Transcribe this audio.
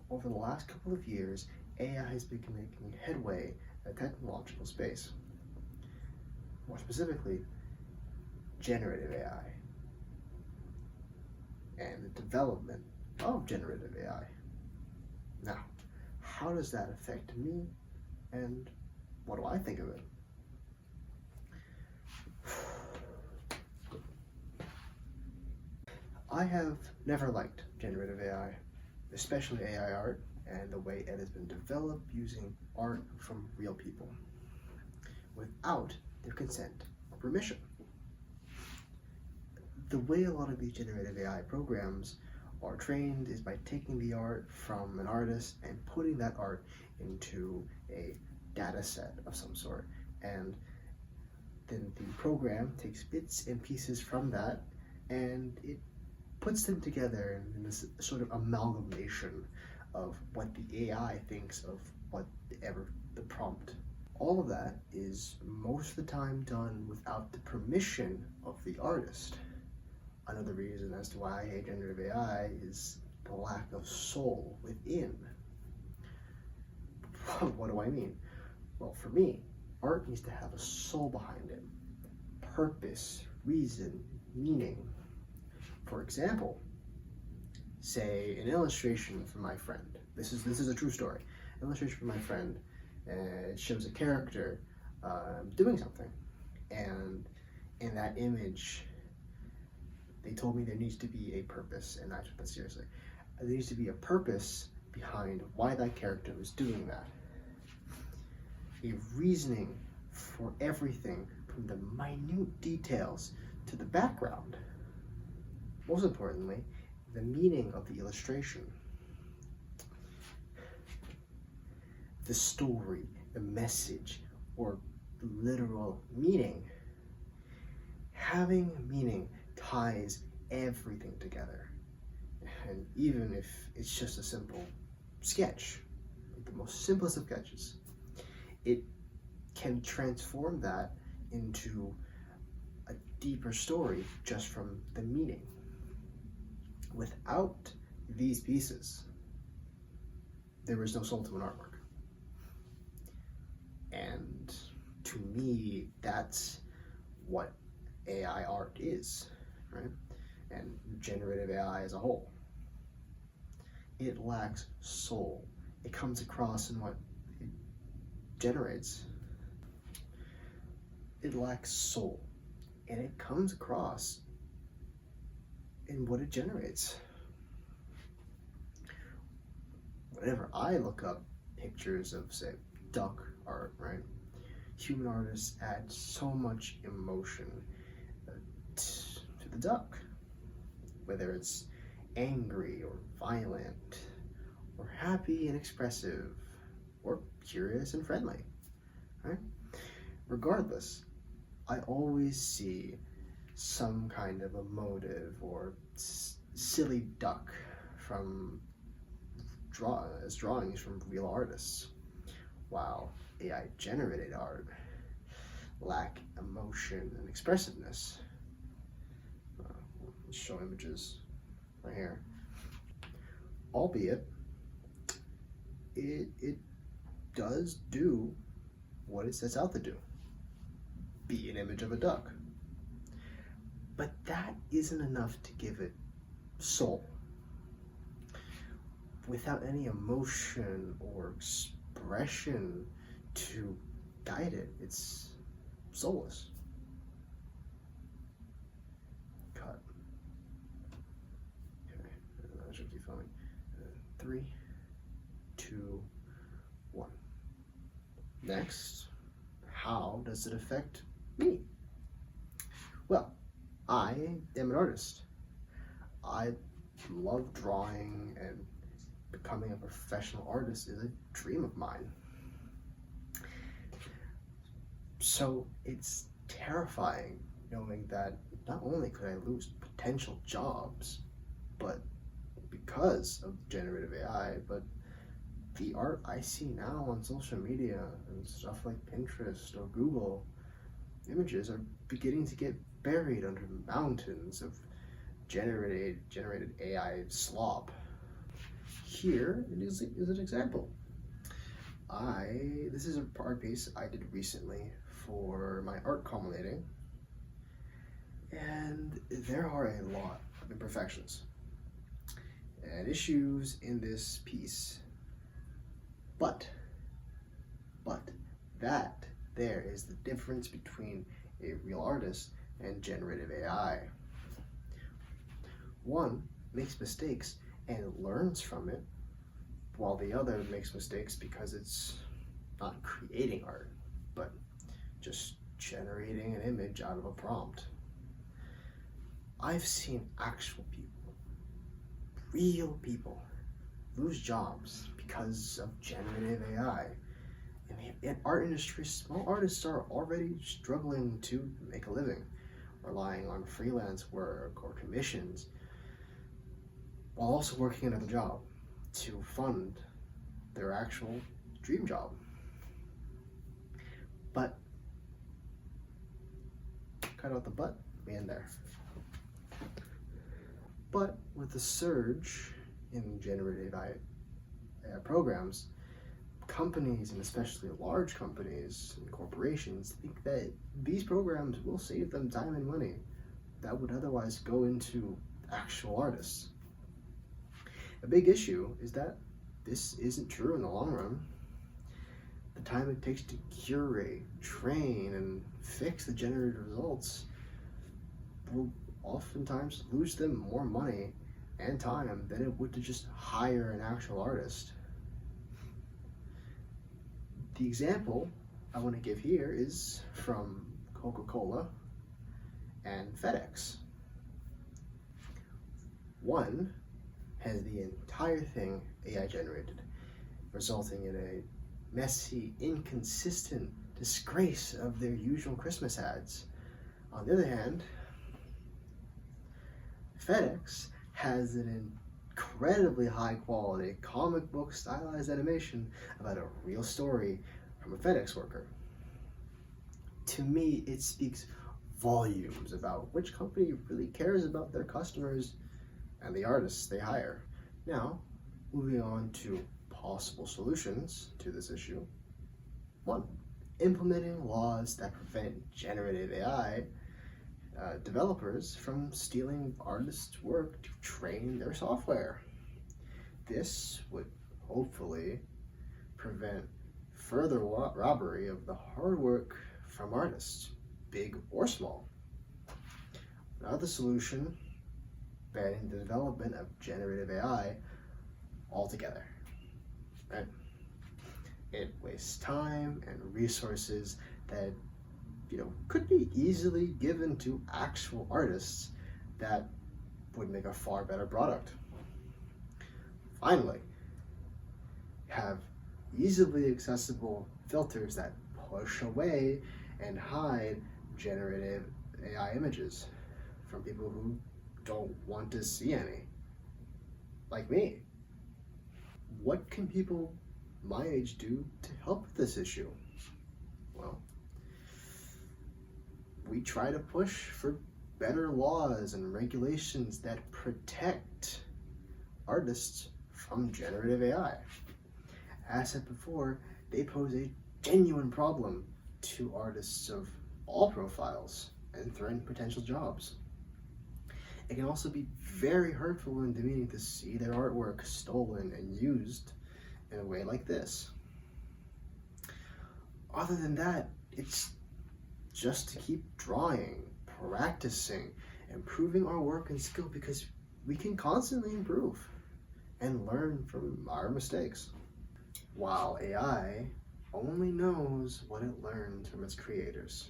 over the last couple of years, AI has been making headway in the technological space. More specifically, generative AI and the development of generative AI. Now, how does that affect me and what do I think of it? I have never liked generative AI, especially AI art and the way it has been developed using art from real people without their consent or permission. The way a lot of these generative AI programs are trained is by taking the art from an artist and putting that art into a data set of some sort, and then the program takes bits and pieces from that and it puts them together in this sort of amalgamation of what the AI thinks of whatever the prompt. All of that is most of the time done without the permission of the artist. Another reason as to why I hate generative AI is the lack of soul within. What do I mean? Well, for me, art needs to have a soul behind it. Purpose, reason, meaning. For example, say an illustration from my friend. This is a true story. An illustration from my friend. It shows a character doing something, and in that image, they told me there needs to be a purpose, and I took that seriously. There needs to be a purpose behind why that character was doing that. A reasoning for everything, from the minute details to the background. Most importantly, the meaning of the illustration. The story, the message, or literal meaning. Having meaning ties everything together. And even if it's just a simple sketch, like the most simplest of sketches, it can transform that into a deeper story just from the meaning. Without these pieces, there is no soul to an artwork. And to me, that's what AI art is, right? And generative AI as a whole. It lacks soul. It comes across in what it generates. It lacks soul, and it comes across in what it generates. Whenever I look up pictures of, say, duck art, right? Human artists add so much emotion to the duck, whether it's angry or violent, or happy and expressive, or curious and friendly, right? Regardless, I always see some kind of a motive or silly duck from drawings from real artists, while AI generated art lack emotion and expressiveness. Let's show images right here. Albeit, it does do what it sets out to do, be an image of a duck. But that isn't enough to give it soul. Without any emotion or expression to guide it, it's soulless. Cut. Okay, I should keep filming. 3, 2, 1. Next, how does it affect me? Well, I am an artist. I love drawing, and becoming a professional artist is a dream of mine. So it's terrifying knowing that not only could I lose potential jobs, but because of generative AI, but the art I see now on social media and stuff like Pinterest or Google images are beginning to get buried under mountains of generated AI slop. Here is an example. This is a art piece I did recently for my art culminating, and there are a lot of imperfections and issues in this piece, but that there is the difference between a real artist and generative AI. One makes mistakes and learns from it, while the other makes mistakes because it's not creating art, but just generating an image out of a prompt. I've seen actual people, real people, lose jobs because of generative AI. In the art industry, small artists are already struggling to make a living, relying on freelance work or commissions, while also working another job to fund their actual dream job. But, cut out the but, be in there. But with the surge in generative AI programs, companies, and especially large companies and corporations, think that these programs will save them time and money that would otherwise go into actual artists. A big issue is that this isn't true in the long run. The time it takes to curate, train, and fix the generated results will oftentimes lose them more money and time than it would to just hire an actual artist. The example I want to give here is from Coca-Cola and FedEx. One has the entire thing AI generated, resulting in a messy, inconsistent disgrace of their usual Christmas ads. On the other hand, FedEx has an incredibly high quality comic book stylized animation about a real story from a FedEx worker. To me, it speaks volumes about which company really cares about their customers and the artists they hire. Now, moving on to possible solutions to this issue. 1. Implementing laws that prevent generative AI developers from stealing artists' work to train their software. This would hopefully prevent further robbery of the hard work from artists, big or small. Another solution, banning the development of generative AI altogether. Right? It wastes time and resources that could be easily given to actual artists that would make a far better product. Finally, have easily accessible filters that push away and hide generative AI images from people who don't want to see any, like me. What can people my age do to help with this issue? Well, we try to push for better laws and regulations that protect artists from generative AI. As said before, they pose a genuine problem to artists of all profiles and threaten potential jobs. It can also be very hurtful and demeaning to see their artwork stolen and used in a way like this. Other than that, it's just to keep drawing, practicing, improving our work and skill, because we can constantly improve and learn from our mistakes. While AI only knows what it learns from its creators.